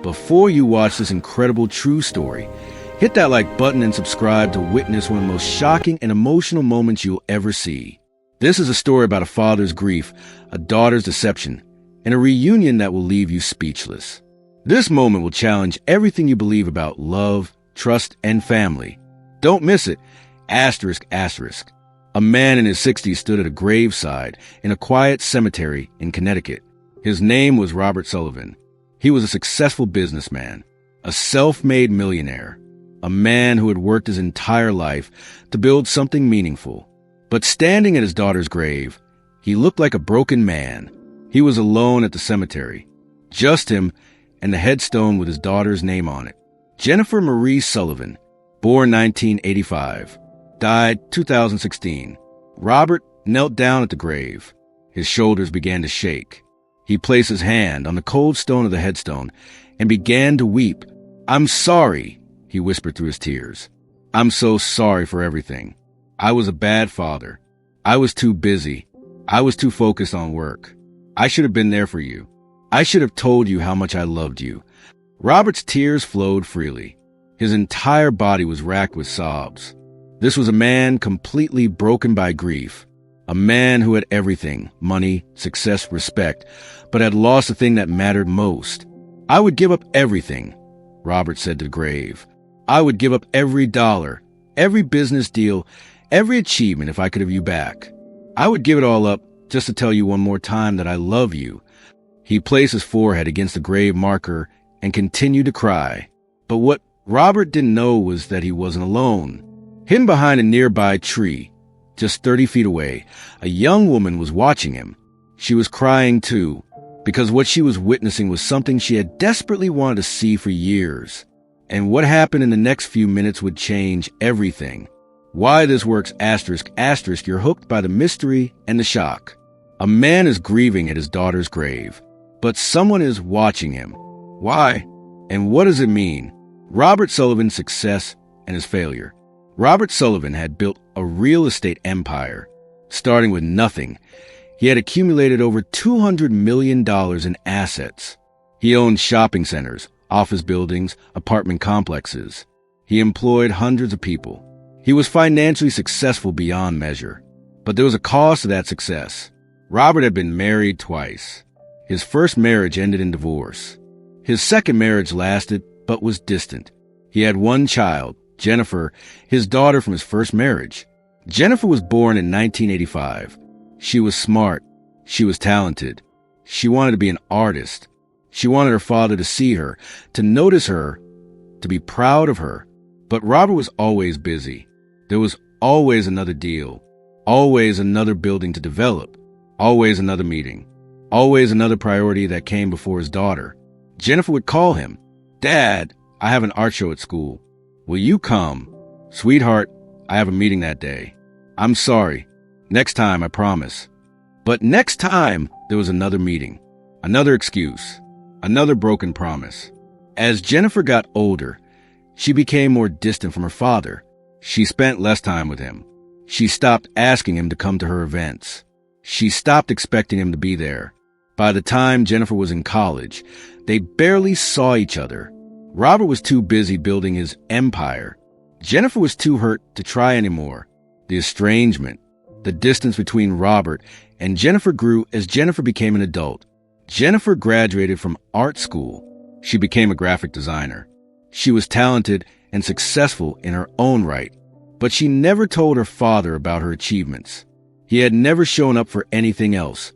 before you watch this incredible true story, hit that like button and subscribe to witness one of the most shocking and emotional moments you'll ever see. This is a story about a father's grief, a daughter's deception, and a reunion that will leave you speechless. This moment will challenge everything you believe about love, trust, and family. Don't miss it. Asterisk, asterisk. A man in his 60s stood at a graveside in a quiet cemetery in Connecticut. His name was Robert Sullivan. He was a successful businessman, a self-made millionaire, a man who had worked his entire life to build something meaningful. But standing at his daughter's grave, he looked like a broken man. He was alone at the cemetery, just him and the headstone with his daughter's name on it. Jennifer Marie Sullivan, born 1985, died 2016. Robert knelt down at the grave. His shoulders began to shake. He placed his hand on the cold stone of the headstone and began to weep. "I'm sorry," he whispered through his tears. "I'm so sorry for everything. I was a bad father. I was too busy. I was too focused on work. I should have been there for you. I should have told you how much I loved you." Robert's tears flowed freely. His entire body was racked with sobs. This was a man completely broken by grief, a man who had everything, money, success, respect, but had lost the thing that mattered most. "I would give up everything," Robert said to the grave. "I would give up every dollar, every business deal, every achievement if I could have you back. I would give it all up just to tell you one more time that I love you." He placed his forehead against the grave marker and continued to cry. But what Robert didn't know was that he wasn't alone. Hidden behind a nearby tree, just 30 feet away, a young woman was watching him. She was crying too, because what she was witnessing was something she had desperately wanted to see for years. And what happened in the next few minutes would change everything. Why this works, asterisk, asterisk, you're hooked by the mystery and the shock. A man is grieving at his daughter's grave, but someone is watching him. Why? And what does it mean? Robert Sullivan's success and his failure. Robert Sullivan had built a real estate empire, starting with nothing. He had accumulated over $200 million in assets. He owned shopping centers, office buildings, apartment complexes. He employed hundreds of people. He was financially successful beyond measure. But there was a cost to that success. Robert had been married twice. His first marriage ended in divorce. His second marriage lasted, but was distant. He had one child, Jennifer, his daughter from his first marriage. Jennifer was born in 1985. She was smart. She was talented. She wanted to be an artist. She wanted her father to see her, to notice her, to be proud of her. But Robert was always busy. There was always another deal, always another building to develop, always another meeting, always another priority that came before his daughter. Jennifer would call him, "Dad, I have an art show at school. Will you come? Sweetheart, I have a meeting that day. I'm sorry. Next time, I promise." But next time, there was another meeting, another excuse, another broken promise. As Jennifer got older, she became more distant from her father. She spent less time with him. She stopped asking him to come to her events. She stopped expecting him to be there. By the time Jennifer was in college, they barely saw each other. Robert was too busy building his empire. Jennifer was too hurt to try anymore. The estrangement, the distance between Robert and Jennifer grew as Jennifer became an adult. Jennifer graduated from art school. She became a graphic designer. She was talented and successful in her own right, but she never told her father about her achievements. He had never shown up for anything else.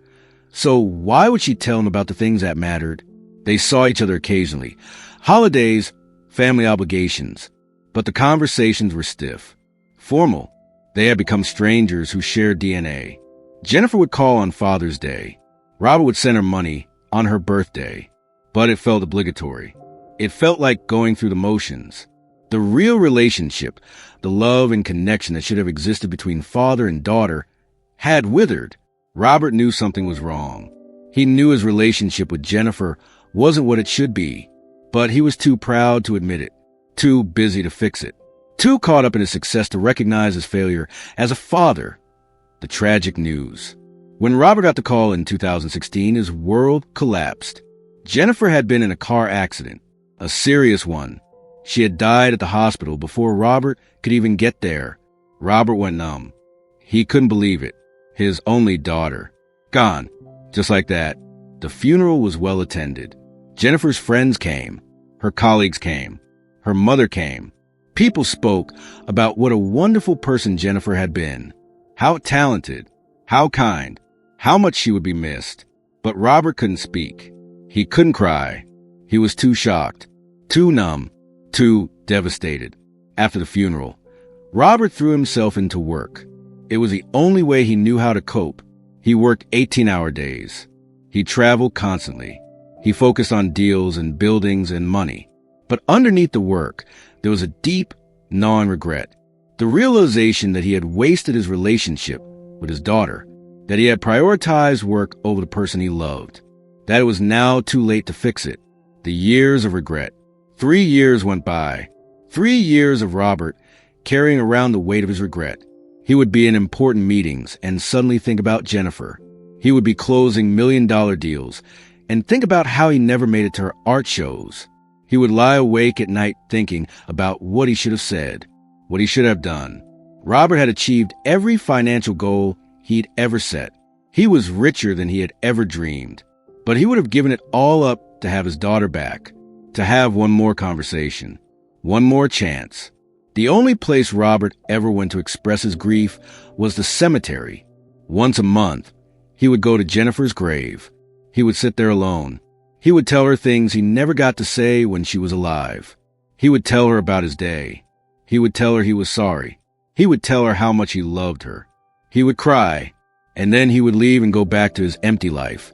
So why would she tell him about the things that mattered? They saw each other occasionally. Holidays, family obligations. But the conversations were stiff, formal. They had become strangers who shared DNA. Jennifer would call on Father's Day. Robert would send her money on her birthday. But it felt obligatory. It felt like going through the motions. The real relationship, the love and connection that should have existed between father and daughter, had withered. Robert knew something was wrong. He knew his relationship with Jennifer wasn't what it should be, but he was too proud to admit it, too busy to fix it, too caught up in his success to recognize his failure as a father. The tragic news. When Robert got the call in 2016, his world collapsed. Jennifer had been in a car accident. A serious one. She had died at the hospital before Robert could even get there. Robert went numb. He couldn't believe it. His only daughter. Gone. Just like that. The funeral was well attended. Jennifer's friends came. Her colleagues came. Her mother came. People spoke about what a wonderful person Jennifer had been. How talented. How kind. How much she would be missed. But Robert couldn't speak. He couldn't cry. He was too shocked. Too numb. Too devastated. After the funeral, Robert threw himself into work. It was the only way he knew how to cope. He worked 18-hour days. He traveled constantly. He focused on deals and buildings and money. But underneath the work, there was a deep, gnawing regret. The realization that he had wasted his relationship with his daughter, that he had prioritized work over the person he loved, that it was now too late to fix it. The years of regret. 3 years went by. 3 years of Robert carrying around the weight of his regret. He would be in important meetings and suddenly think about Jennifer. He would be closing million-dollar deals and think about how he never made it to her art shows. He would lie awake at night thinking about what he should have said, what he should have done. Robert had achieved every financial goal he'd ever set. He was richer than he had ever dreamed. But he would have given it all up to have his daughter back, to have one more conversation, one more chance. The only place Robert ever went to express his grief was the cemetery. Once a month, he would go to Jennifer's grave. He would sit there alone. He would tell her things he never got to say when she was alive. He would tell her about his day. He would tell her he was sorry. He would tell her how much he loved her. He would cry, and then he would leave and go back to his empty life.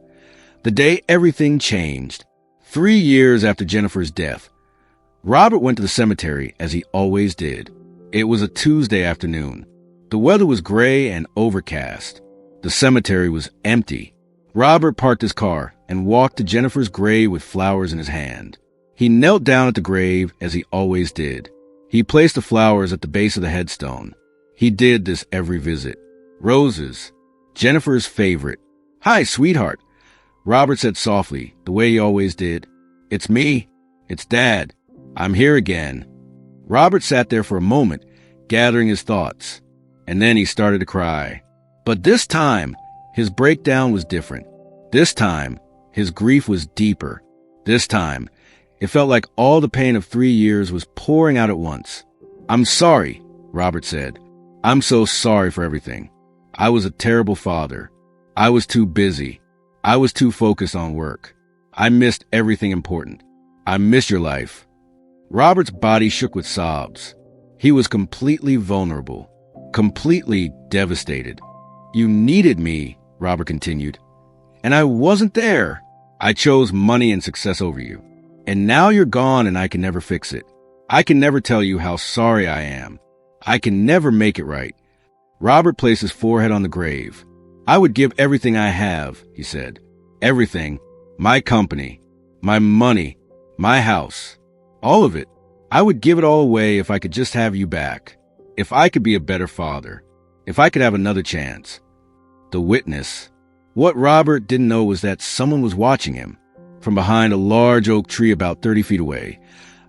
The day everything changed, 3 years after Jennifer's death, Robert went to the cemetery as he always did. It was a Tuesday afternoon. The weather was gray and overcast. The cemetery was empty. Robert parked his car and walked to Jennifer's grave with flowers in his hand. He knelt down at the grave as he always did. He placed the flowers at the base of the headstone. He did this every visit. Roses. Jennifer's favorite. "Hi, sweetheart," Robert said softly, the way he always did. "It's me. It's Dad. I'm here again." Robert sat there for a moment, gathering his thoughts, and then he started to cry. But this time, his breakdown was different. This time, his grief was deeper. This time, it felt like all the pain of 3 years was pouring out at once. "I'm sorry," Robert said. "I'm so sorry for everything. I was a terrible father. I was too busy. I was too focused on work. I missed everything important. I miss your life." Robert's body shook with sobs. He was completely vulnerable, completely devastated. "You needed me," Robert continued, "and I wasn't there. I chose money and success over you. And now you're gone and I can never fix it. I can never tell you how sorry I am. I can never make it right." Robert placed his forehead on the grave. "I would give everything I have," he said. "Everything. My company, my money, my house. All of it. I would give it all away if I could just have you back. If I could be a better father. If I could have another chance." The witness. What Robert didn't know was that someone was watching him. From behind a large oak tree about 30 feet away,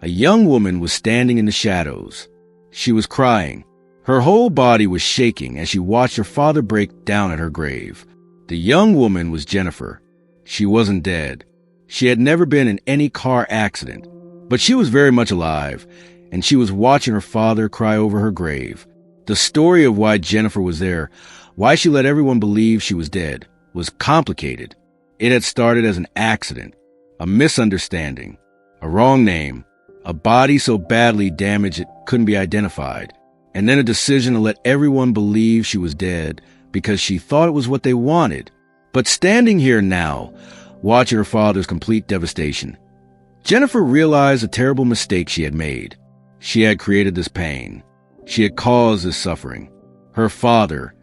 a young woman was standing in the shadows. She was crying. Her whole body was shaking as she watched her father break down at her grave. The young woman was Jennifer. She wasn't dead. She had never been in any car accident. But she was very much alive, and she was watching her father cry over her grave. The story of why Jennifer was there, why she let everyone believe she was dead, was complicated. It had started as an accident, a misunderstanding, a wrong name, a body so badly damaged it couldn't be identified, and then a decision to let everyone believe she was dead because she thought it was what they wanted. But standing here now, watching her father's complete devastation, Jennifer realized a terrible mistake she had made. She had created this pain. She had caused this suffering. Her father,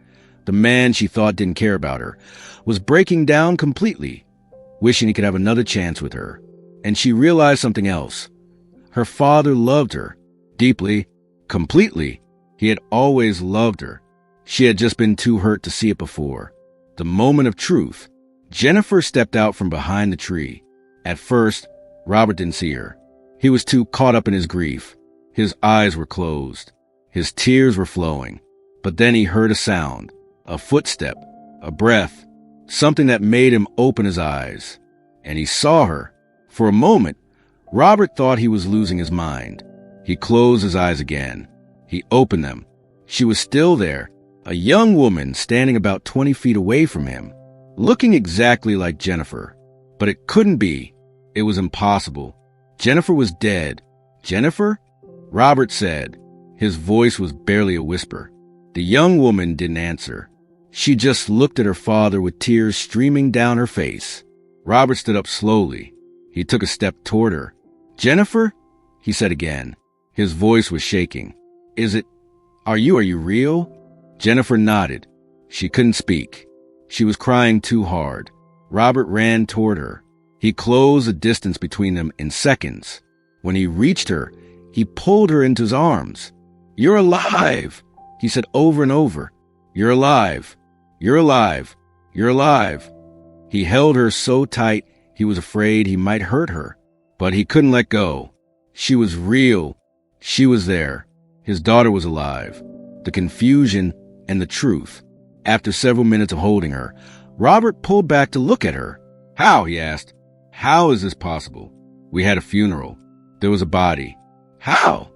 the man she thought didn't care about her, was breaking down completely, wishing he could have another chance with her. And she realized something else. Her father loved her, deeply, completely. He had always loved her. She had just been too hurt to see it before. The moment of truth. Jennifer stepped out from behind the tree. At first, Robert didn't see her. He was too caught up in his grief. His eyes were closed. His tears were flowing. But then he heard a sound, a footstep, a breath, something that made him open his eyes. And he saw her. For a moment, Robert thought he was losing his mind. He closed his eyes again. He opened them. She was still there, a young woman standing about 20 feet away from him, looking exactly like Jennifer. But it couldn't be. It was impossible. Jennifer was dead. Jennifer? Robert said. His voice was barely a whisper. The young woman didn't answer. She just looked at her father with tears streaming down her face. Robert stood up slowly. He took a step toward her. Jennifer? He said again. His voice was shaking. Are you real? Jennifer nodded. She couldn't speak. She was crying too hard. Robert ran toward her. He closed the distance between them in seconds. When he reached her, he pulled her into his arms. You're alive, he said over and over. You're alive. You're alive. You're alive. He held her so tight he was afraid he might hurt her, but he couldn't let go. She was real. She was there. His daughter was alive. The confusion and the truth. After several minutes of holding her, Robert pulled back to look at her. How? He asked. How is this possible? We had a funeral. There was a body. How?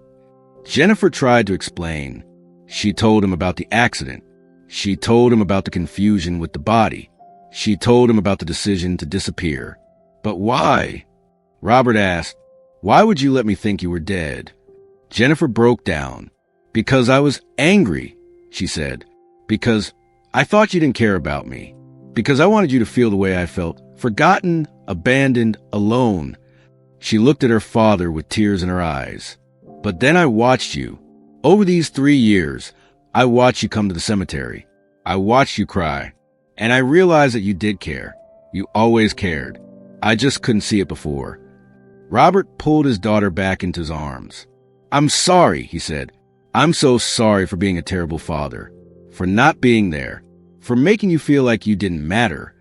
Jennifer tried to explain. She told him about the accident. She told him about the confusion with the body. She told him about the decision to disappear. But why? Robert asked, why would you let me think you were dead? Jennifer broke down. Because I was angry, she said. Because I thought you didn't care about me. Because I wanted you to feel the way I felt, forgotten, abandoned, alone. She looked at her father with tears in her eyes. But then I watched you. Over these 3 years, I watched you come to the cemetery. I watched you cry. And I realized that you did care. You always cared. I just couldn't see it before. Robert pulled his daughter back into his arms. I'm sorry, he said. I'm so sorry for being a terrible father, for not being there, for making you feel like you didn't matter.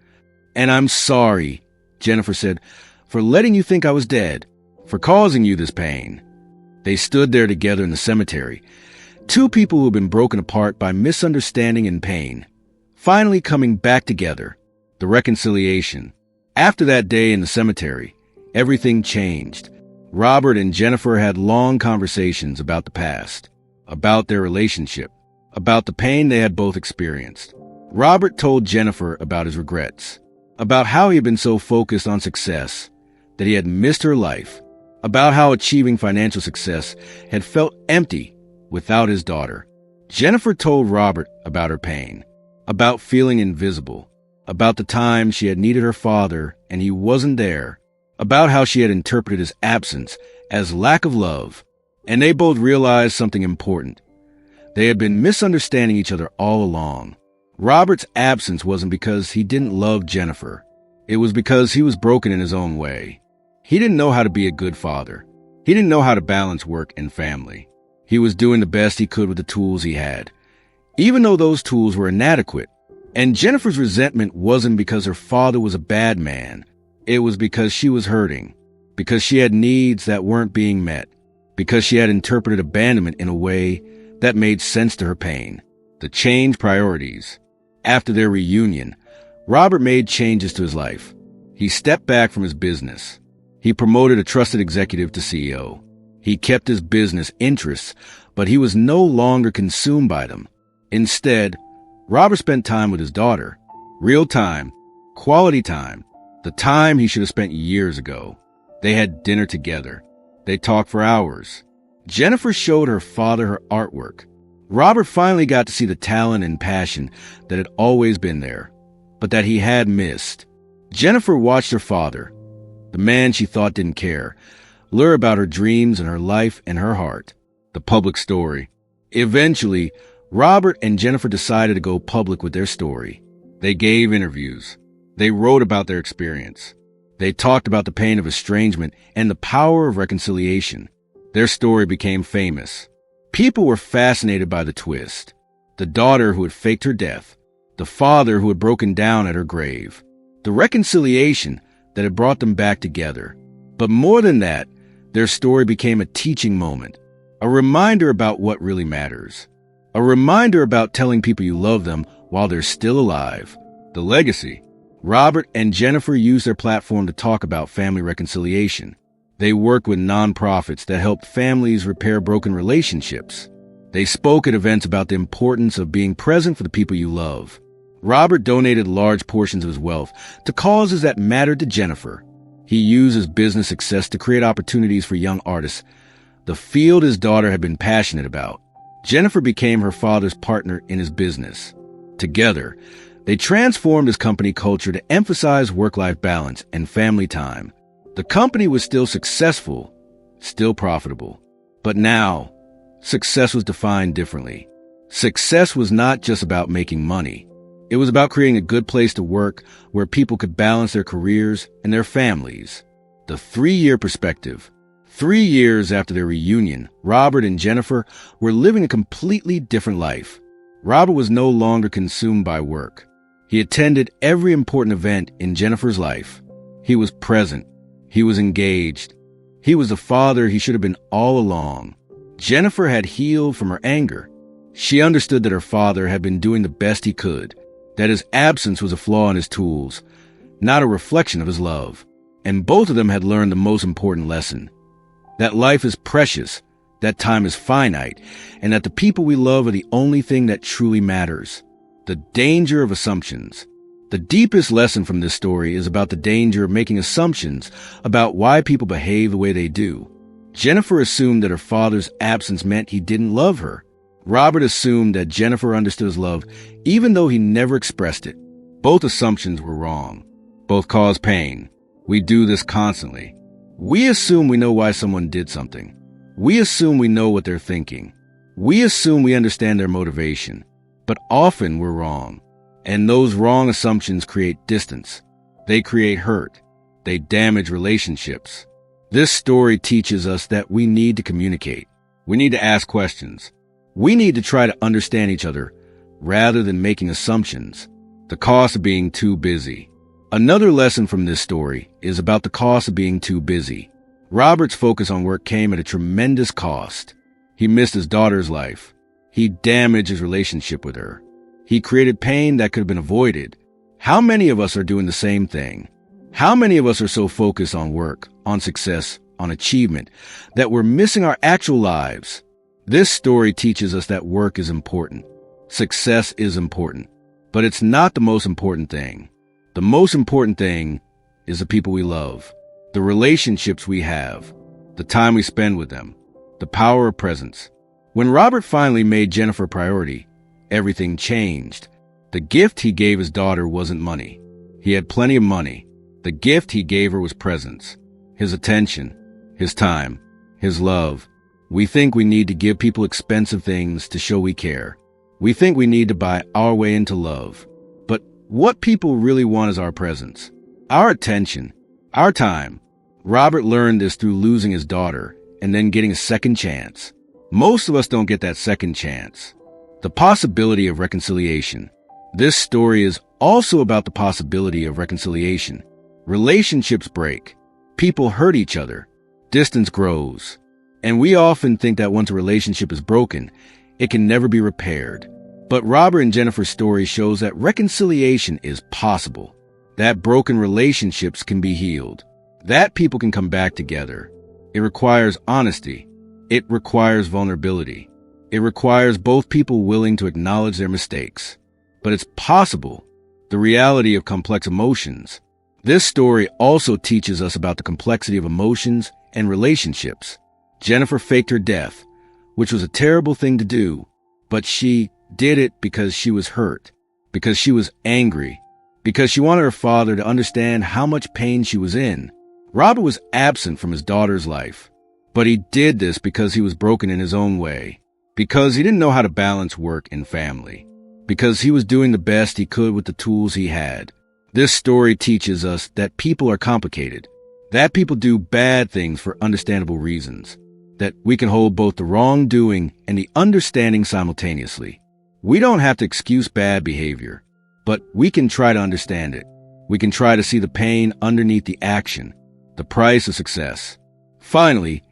And I'm sorry, Jennifer said, for letting you think I was dead, for causing you this pain. They stood there together in the cemetery, two people who had been broken apart by misunderstanding and pain, finally coming back together, the reconciliation. After that day in the cemetery, everything changed. Robert and Jennifer had long conversations about the past, about their relationship, about the pain they had both experienced. Robert told Jennifer about his regrets, about how he had been so focused on success that he had missed her life, about how achieving financial success had felt empty without his daughter. Jennifer told Robert about her pain, about feeling invisible, about the time she had needed her father and he wasn't there, about how she had interpreted his absence as lack of love, and they both realized something important. They had been misunderstanding each other all along. Robert's absence wasn't because he didn't love Jennifer. It was because he was broken in his own way. He didn't know how to be a good father. He didn't know how to balance work and family. He was doing the best he could with the tools he had, even though those tools were inadequate. And Jennifer's resentment wasn't because her father was a bad man. It was because she was hurting, because she had needs that weren't being met, because she had interpreted abandonment in a way that made sense to her pain. To change priorities. After their reunion, Robert made changes to his life. He stepped back from his business. He promoted a trusted executive to CEO. He kept his business interests, but he was no longer consumed by them. Instead, Robert spent time with his daughter. Real time, quality time. The time he should have spent years ago. They had dinner together. They talked for hours. Jennifer showed her father her artwork. Robert finally got to see the talent and passion that had always been there, but that he had missed. Jennifer watched her father, the man she thought didn't care, learn about her dreams and her life and her heart, the public story. Eventually, Robert and Jennifer decided to go public with their story. They gave interviews. They wrote about their experience. They talked about the pain of estrangement and the power of reconciliation. Their story became famous. People were fascinated by the twist. The daughter who had faked her death. The father who had broken down at her grave. The reconciliation that had brought them back together. But more than that, Their story became a teaching moment, a reminder about what really matters, a reminder about telling people you love them while they're still alive. The legacy. Robert and Jennifer used their platform to talk about family reconciliation. They worked with nonprofits that helped families repair broken relationships. They spoke at events about the importance of being present for the people you love. Robert donated large portions of his wealth to causes that mattered to Jennifer. He used his business success to create opportunities for young artists, the field his daughter had been passionate about. Jennifer became her father's partner in his business. Together, they transformed his company culture to emphasize work-life balance and family time. The company was still successful, still profitable. But now, success was defined differently. Success was not just about making money. It was about creating a good place to work where people could balance their careers and their families. The 3-year perspective. 3 years after their reunion, Robert and Jennifer were living a completely different life. Robert was no longer consumed by work. He attended every important event in Jennifer's life. He was present. He was engaged. He was the father he should have been all along. Jennifer had healed from her anger. She understood that her father had been doing the best he could, that his absence was a flaw in his tools, not a reflection of his love. And both of them had learned the most important lesson: that life is precious, that time is finite, and that the people we love are the only thing that truly matters. The danger of assumptions. The deepest lesson from this story is about the danger of making assumptions about why people behave the way they do. Jennifer assumed that her father's absence meant he didn't love her. Robert assumed that Jennifer understood his love, even though he never expressed it. Both assumptions were wrong. Both cause pain. We do this constantly. We assume we know why someone did something. We assume we know what they're thinking. We assume we understand their motivation. But often we're wrong. And those wrong assumptions create distance. They create hurt. They damage relationships. This story teaches us that we need to communicate. We need to ask questions. We need to try to understand each other rather than making assumptions. The cost of being too busy. Another lesson from this story is about the cost of being too busy. Robert's focus on work came at a tremendous cost. He missed his daughter's life. He damaged his relationship with her. He created pain that could have been avoided. How many of us are doing the same thing? How many of us are so focused on work, on success, on achievement, that we're missing our actual lives? This story teaches us that work is important. Success is important. But it's not the most important thing. The most important thing is the people we love, the relationships we have, the time we spend with them, the power of presence. When Robert finally made Jennifer a priority, everything changed. The gift he gave his daughter wasn't money. He had plenty of money. The gift he gave her was presence, his attention, his time, his love. We think we need to give people expensive things to show we care. We think we need to buy our way into love. But what people really want is our presence, our attention, our time. Robert learned this through losing his daughter and then getting a second chance. Most of us don't get that second chance. The possibility of reconciliation. This story is also about the possibility of reconciliation. Relationships break. People hurt each other. Distance grows. And we often think that once a relationship is broken, it can never be repaired. But Robert and Jennifer's story shows that reconciliation is possible. That broken relationships can be healed. That people can come back together. It requires honesty. It requires vulnerability. It requires both people willing to acknowledge their mistakes. But it's possible. The reality of complex emotions. This story also teaches us about the complexity of emotions and relationships. Jennifer faked her death, which was a terrible thing to do, but she did it because she was hurt, because she was angry, because she wanted her father to understand how much pain she was in. Robert was absent from his daughter's life, but he did this because he was broken in his own way, because he didn't know how to balance work and family, because he was doing the best he could with the tools he had. This story teaches us that people are complicated, that people do bad things for understandable reasons, that we can hold both the wrongdoing and the understanding simultaneously. We don't have to excuse bad behavior, but we can try to understand it. We can try to see the pain underneath the action, the price of success. Finally,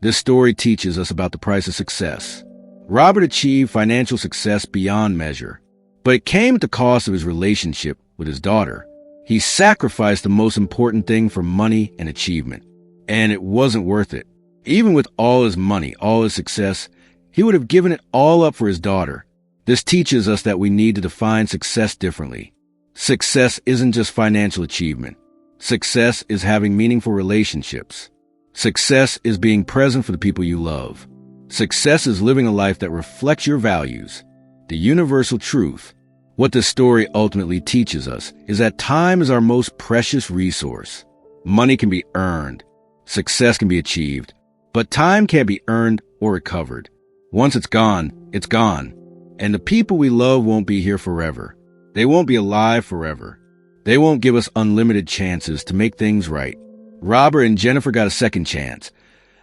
This story teaches us about the price of success. Robert achieved financial success beyond measure, but it came at the cost of his relationship with his daughter. He sacrificed the most important thing for money and achievement, and it wasn't worth it. Even with all his money, all his success, he would have given it all up for his daughter. This teaches us that we need to define success differently. Success isn't just financial achievement. Success is having meaningful relationships. Success is being present for the people you love. Success is living a life that reflects your values. The universal truth, what this story ultimately teaches us, is that time is our most precious resource. Money can be earned. Success can be achieved. But time can't be earned or recovered. Once it's gone, it's gone. And the people we love won't be here forever. They won't be alive forever. They won't give us unlimited chances to make things right. Robert and Jennifer got a second chance,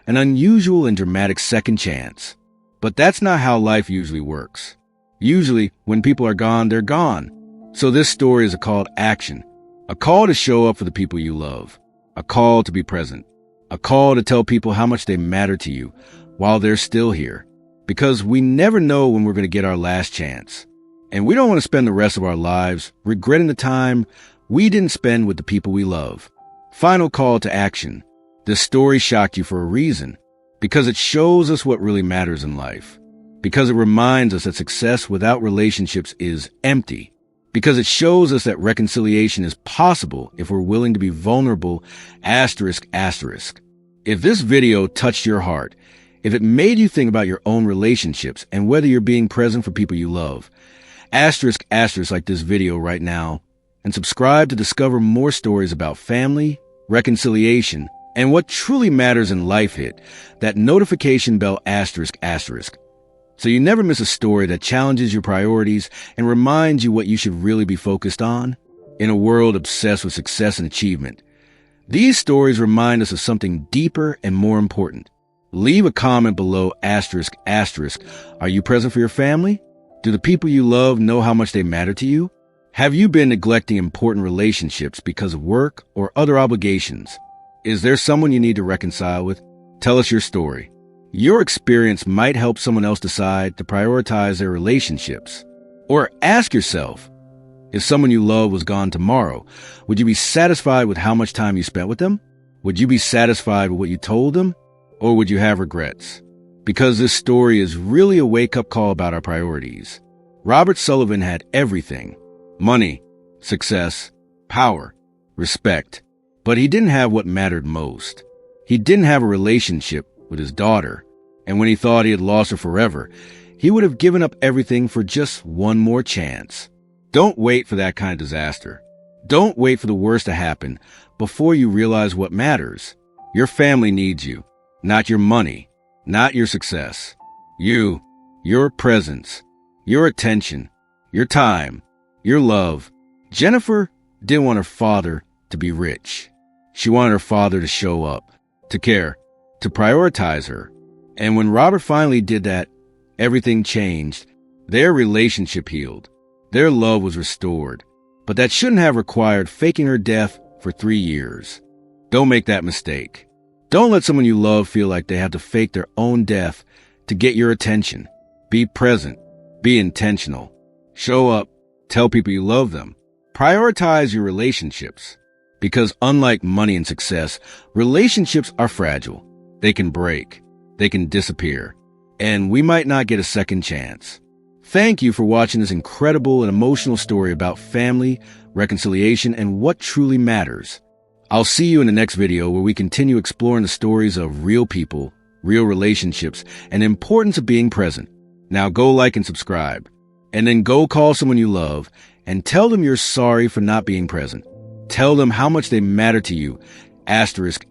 an unusual and dramatic second chance. But that's not how life usually works. Usually, when people are gone, they're gone. So this story is a call to action, a call to show up for the people you love, a call to be present, a call to tell people how much they matter to you while they're still here. Because we never know when we're going to get our last chance. And we don't want to spend the rest of our lives regretting the time we didn't spend with the people we love. Final call to action. This story shocked you for a reason. Because it shows us what really matters in life. Because it reminds us that success without relationships is empty. Because it shows us that reconciliation is possible if we're willing to be vulnerable, asterisk. If this video touched your heart, if it made you think about your own relationships and whether you're being present for people you love, asterisk like this video right now, and subscribe to discover more stories about family, reconciliation, and what truly matters in life. Hit that notification bell asterisk so you never miss a story that challenges your priorities and reminds you what you should really be focused on in a world obsessed with success and achievement. These stories remind us of something deeper and more important. Leave a comment below asterisk. Are you present for your family? Do the people you love know how much they matter to you? Have you been neglecting important relationships because of work or other obligations? Is there someone you need to reconcile with? Tell us your story. Your experience might help someone else decide to prioritize their relationships. Or ask yourself, if someone you love was gone tomorrow, would you be satisfied with how much time you spent with them? Would you be satisfied with what you told them? Or would you have regrets? Because this story is really a wake-up call about our priorities. Robert Sullivan had everything: money, success, power, respect. But he didn't have what mattered most. He didn't have a relationship with his daughter. And when he thought he had lost her forever, he would have given up everything for just one more chance. Don't wait for that kind of disaster. Don't wait for the worst to happen before you realize what matters. Your family needs you. Not your money, not your success. You, your presence, your attention, your time, your love. Jennifer didn't want her father to be rich. She wanted her father to show up, to care, to prioritize her. And when Robert finally did that, everything changed. Their relationship healed. Their love was restored. But that shouldn't have required faking her death for 3 years. Don't make that mistake. Don't let someone you love feel like they have to fake their own death to get your attention. Be present. Be intentional. Show up. Tell people you love them. Prioritize your relationships. Because unlike money and success, relationships are fragile. They can break. They can disappear. And we might not get a second chance. Thank you for watching this incredible and emotional story about family, reconciliation, and what truly matters. I'll see you in the next video where we continue exploring the stories of real people, real relationships, and the importance of being present. Now go like and subscribe. And then go call someone you love and tell them you're sorry for not being present. Tell them how much they matter to you. Asterisk.